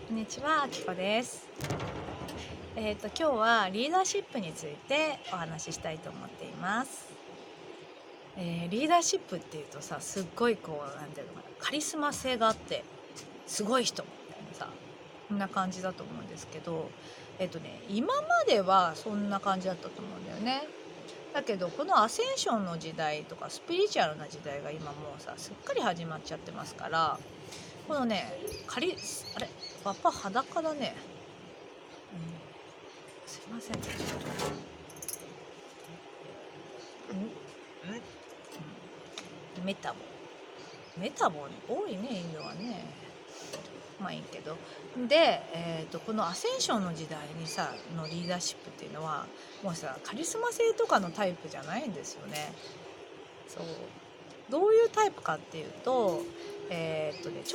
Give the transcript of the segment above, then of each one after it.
こんにちは、あきこです。今日はリーダーシップについてお話ししたいと思っています。リーダーシップっていうとさ、すっごいなんていうのかな、カリスマ性があってすごい人みたいなさ、こんな感じだと思うんですけど、今まではそんな感じだったと思うんだよね。だけどこのアセンションの時代とかスピリチュアルな時代が今もうさ、すっかり始まっちゃってますから、このね、あれ、パパ裸だね。すいません、ちょっとメタボ多いね、インドはね。まあいいけど。で、このアセンションの時代にさのリーダーシップっていうのはもうさ、カリスマ性とかのタイプじゃないんですよね。そう、どういうタイプかっていうと、ち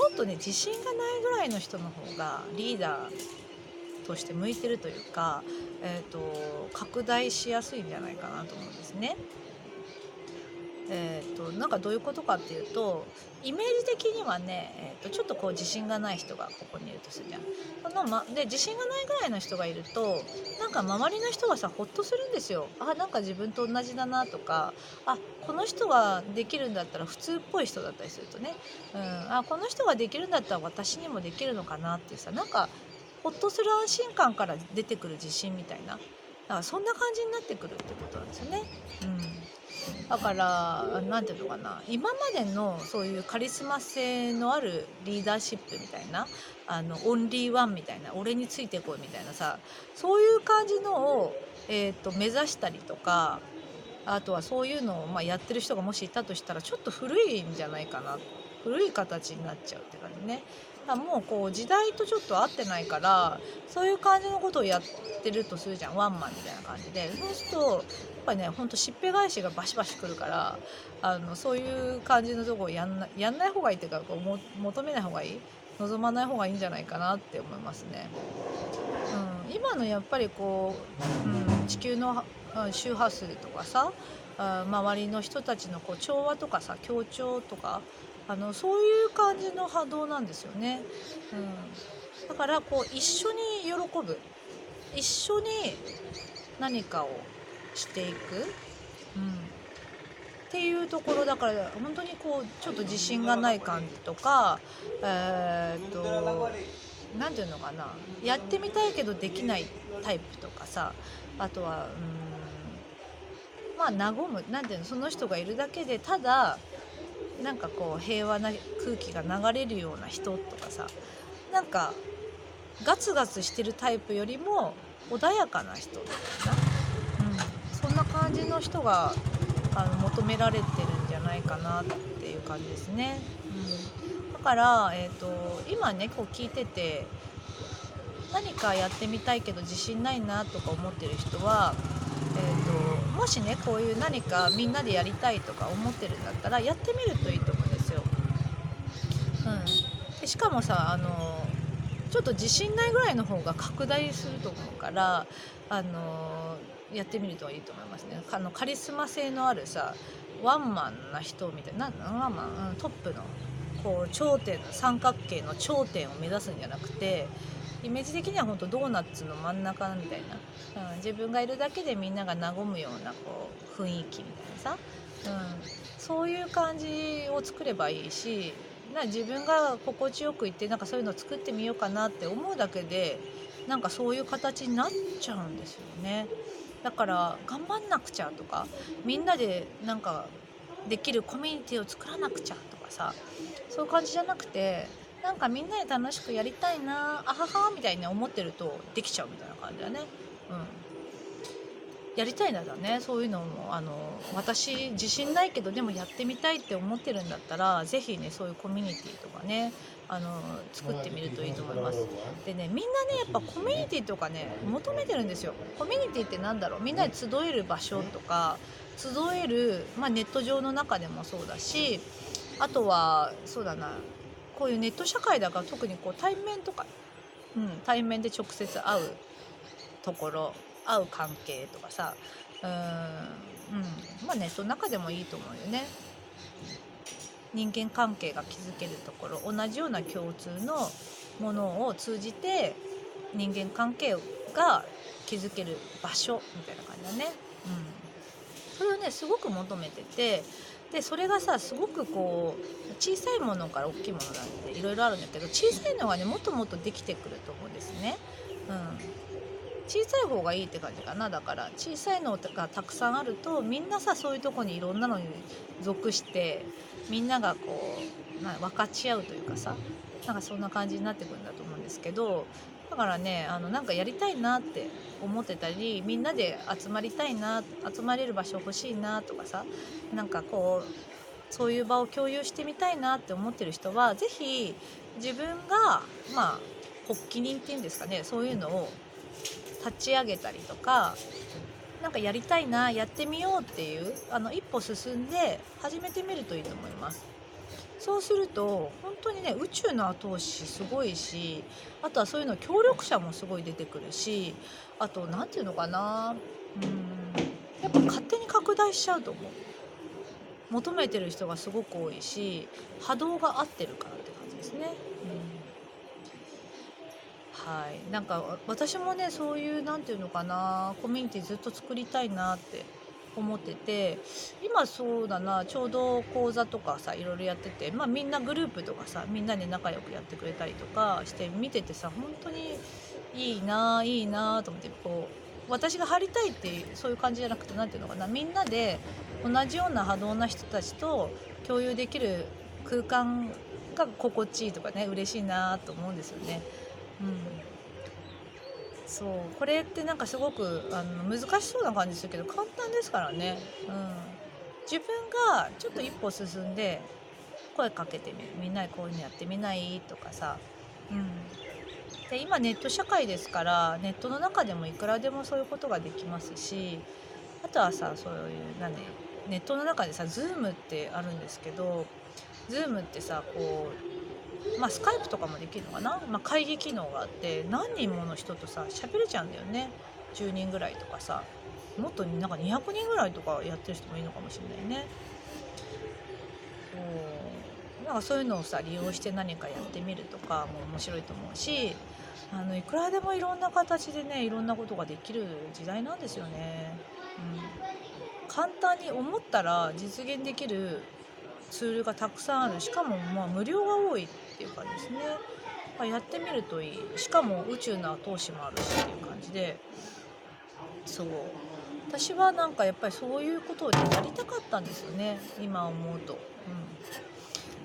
ょっとね、自信がないぐらいの人の方がリーダーとして向いてるというか、拡大しやすいんじゃないかなと思うんですね。なんかどういうことかっていうと、イメージ的にはね、ちょっとこう自信がない人がここにいるとするじゃん。で自信がないぐらいの人がいると、なんか周りの人がさ、ほっとするんですよ。あ、なんか自分と同じだなとか、あ、この人ができるんだったら、普通っぽい人だったりするとね、あ、この人ができるんだったら私にもできるのかなっていうさ、なんかほっとする安心感から出てくる自信みたいな、だからそんな感じになってくるってことなんですよね。だからなんていうのかな、今までのそういうカリスマ性のあるリーダーシップみたいな、オンリーワンみたいな、俺についてこいみたいなさ、そういう感じのを、目指したりとか、あとはそういうのを、やってる人がもしいたとしたら、ちょっと古いんじゃないかな、古い形になっちゃうって感じね。だからもうこう時代とちょっと合ってないから、そういう感じのことをやってるとするじゃん、ワンマンみたいな感じで。そうするとやっぱりね、ほんとしっぺ返しがバシバシくるから、そういう感じのとこをやんない方がいいっていうか、求めない方がいい、望まない方がいいんじゃないかなって思いますね。今のやっぱり地球の周波数とかさ、周りの人たちの調和とかさ、協調とか、そういう感じの波動なんですよね。だから一緒に喜ぶ、一緒に何かをしていく、っていうところだから、本当にちょっと自信がない感じとか、なんていうのかな、やってみたいけどできないタイプとかさ、あとは和む、なんていうの、その人がいるだけでただなんか平和な空気が流れるような人とかさ、なんかガツガツしてるタイプよりも穏やかな人みたいな、そんな感じの人が求められてるんじゃないかなっていう感じですね。だから、今ね聞いてて、何かやってみたいけど自信ないなとか思ってる人は、もしねこういう何かみんなでやりたいとか思ってるんだったら、やってみるといいと思うんですよ。でしかもさ、ちょっと自信ないぐらいの方が拡大すると思うから、やってみるといいと思いますね。カリスマ性のあるさ、ワンマンな人みたいな、ワンマン、トップの頂点の三角形の頂点を目指すんじゃなくて、イメージ的には本当ドーナツの真ん中みたいな、自分がいるだけでみんなが和むような雰囲気みたいなさ、そういう感じを作ればいいし、自分が心地よくいって、なんかそういうのを作ってみようかなって思うだけで、なんかそういう形になっちゃうんですよね。だから頑張んなくちゃとか、みんなでなんかできるコミュニティを作らなくちゃとかさ、そういう感じじゃなくて、なんかみんなで楽しくやりたいな、あははみたいに思ってるとできちゃうみたいな感じだね。やりたいならね、そういうのも私自信ないけどでもやってみたいって思ってるんだったら、ぜひねそういうコミュニティとかね、作ってみるといいと思います。でね、みんなねやっぱコミュニティとかね求めてるんですよ。コミュニティってなんだろう、みんなで集える場所とか、集える、ネット上の中でもそうだし、あとはそうだな、こういうネット社会だから特に対面とか、対面で直接会うところ、会う関係とかさ、ネットの中でもいいと思うよね。人間関係が築けるところ、同じような共通のものを通じて人間関係が築ける場所みたいな感じだね。それをねすごく求めてて、でそれがさすごくこう小さいものから大きいものなんていろいろあるんだけど、小さいのがねもっともっとできてくると思うんですね。小さい方がいいって感じかな。だから小さいのがたくさんあるとみんなさそういうとこにいろんなのに属してみんながこう分かち合うというかさ、なんかそんな感じになってくるんだと思うんですけど、だからねなんかやりたいなって思ってたり、みんなで集まりたいな、集まれる場所欲しいなとかさ、なんかこうそういう場を共有してみたいなって思ってる人は是非自分が発起人っていうんですかね、そういうのを立ち上げたりとか、なんかやりたいな、やってみようっていう一歩進んで始めてみるといいと思います。そうすると本当にね宇宙の後押しすごいし、あとはそういうの協力者もすごい出てくるし、あと何て言うのかな、やっぱ勝手に拡大しちゃうと思う。求めてる人がすごく多いし波動が合ってるからって感じですね。はい、なんか私もねそういうなんていうのかな、コミュニティずっと作りたいなって思ってて、今そうだな、ちょうど講座とかさいろいろやってて、みんなグループとかさみんなで仲良くやってくれたりとかして見ててさ、本当にいいないいなと思って、こう私が入りたいっていうそういう感じじゃなくて、なんていうのかな、みんなで同じような波動な人たちと共有できる空間が心地いいとかね、嬉しいなと思うんですよね。そうこれってなんかすごく難しそうな感じするけど簡単ですからね。自分がちょっと一歩進んで声かけてみる、みんなでこういうのやってみないとかさ、で今ネット社会ですから、ネットの中でもいくらでもそういうことができますし、あとはさそういうネットの中でさ Zoom ってあるんですけど、Zoom ってさこうスカイプとかもできるのかな、会議機能があって何人もの人とさ喋れちゃうんだよね。10人ぐらいとかさ、もっとなんか200人ぐらいとかやってる人もいるのかもしれないね。なんかそういうのをさ利用して何かやってみるとかも面白いと思うし、いくらでもいろんな形でねいろんなことができる時代なんですよね。簡単に思ったら実現できるツールがたくさんある。しかも無料が多いっていう感じですね。やってみるといい。しかも宇宙の後押しもあるしっていう感じで、そう私はなんかやっぱりそういうことを、ね、やりたかったんですよね、今思うと。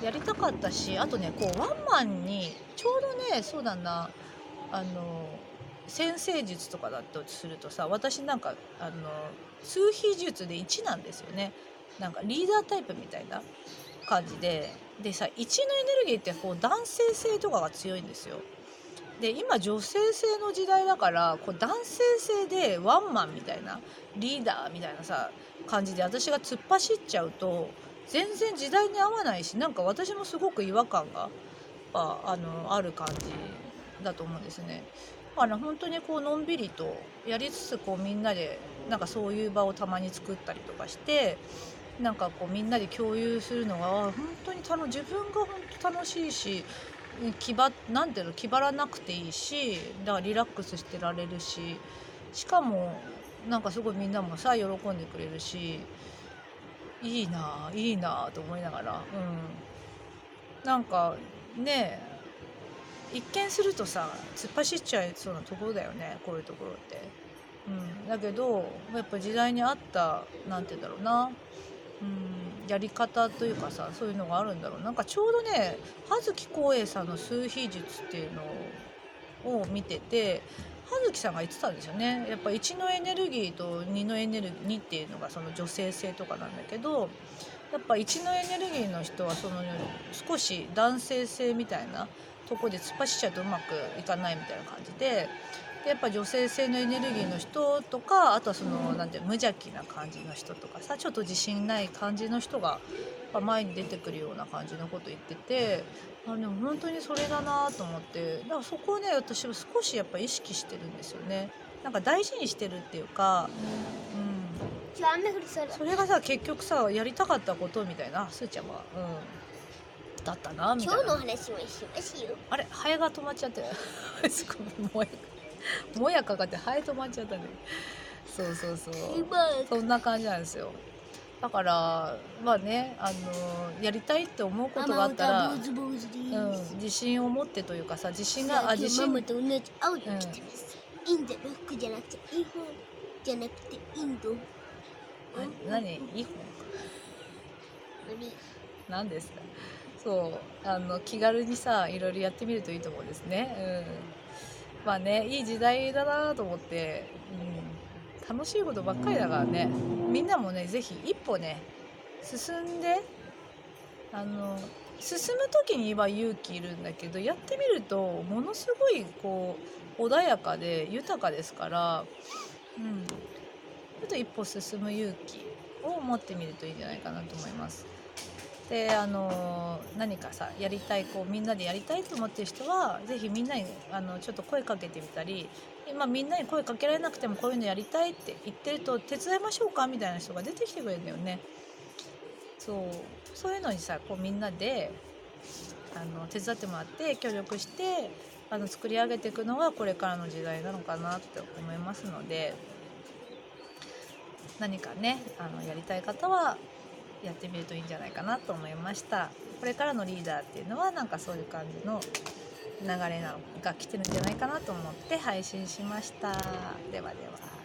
やりたかったし、あとねこうワンマンにちょうどね、そうだな、先生術とかだとするとさ、私なんか数秘術で1なんですよね。なんかリーダータイプみたいな感じでさ、1のエネルギーってこう男性性とかが強いんですよ。で今女性性の時代だから、こう男性性でワンマンみたいなリーダーみたいなさ感じで私が突っ走っちゃうと全然時代に合わないし、なんか私もすごく違和感がある感じだと思うんですね。だから本当にこうのんびりとやりつつ、こうみんなでなんかそういう場をたまに作ったりとかして、なんかこうみんなで共有するのが本当に自分が本当楽しいし、なんていうの、気張らなくていいし、だからリラックスしてられるし、しかもなんかすごいみんなもさ喜んでくれるし、いいないいなと思いながら、なんかね一見するとさ突っ走っちゃいそうなところだよね、こういうところって。だけどやっぱ時代に合ったなんて言うんだろうな、やり方というかさ、そういうのがあるんだろう。なんかちょうどね葉月光栄さんの数秘術っていうのを見てて、葉月さんが言ってたんですよね。やっぱ1のエネルギーと2のエネルギー、2っていうのがその女性性とかなんだけど、やっぱ1のエネルギーの人はその少し男性性みたいなとこで突っ走っちゃうとうまくいかないみたいな感じで、やっぱ女性性のエネルギーの人とか、あとはそのなんていう無邪気な感じの人とかさ、ちょっと自信ない感じの人が前に出てくるような感じのこと言ってて、でも本当にそれだなと思って、だからそこをね私は少しやっぱ意識してるんですよね。なんか大事にしてるっていうか、それがさ結局さやりたかったことみたいな、すーちゃんは、だったなみたいな。今日の話もしますよ。あれハエが止まっちゃってすごいもやかかってハエ止まっちゃったね。そうそんな感じなんですよ。だからまあね、やりたいって思うことがあったら、自信を持ってというかさ、自信がママと同じ青に着てます。インドの服じゃなくて日本じゃなくてインド。何イホン何ですか。そう気軽にさいろいろやってみるといいと思うんですね。まあね、いい時代だなと思って、楽しいことばっかりだからね、みんなもねぜひ一歩ね進んで、進む時には勇気いるんだけど、やってみるとものすごいこう穏やかで豊かですから、ちょっと一歩進む勇気を持ってみるといいんじゃないかなと思います。で何かさやりたい、みんなでやりたいと思ってる人はぜひみんなにちょっと声かけてみたり、今みんなに声かけられなくてもこういうのやりたいって言ってると、手伝いましょうかみたいな人が出てきてくれるんだよね。そういうのにさみんなで手伝ってもらって協力して作り上げていくのがこれからの時代なのかなって思いますので、何かねやりたい方はやってみるといいんじゃないかなと思いました。これからのリーダーっていうのはなんかそういう感じの流れが来てるんじゃないかなと思って配信しました。ではでは。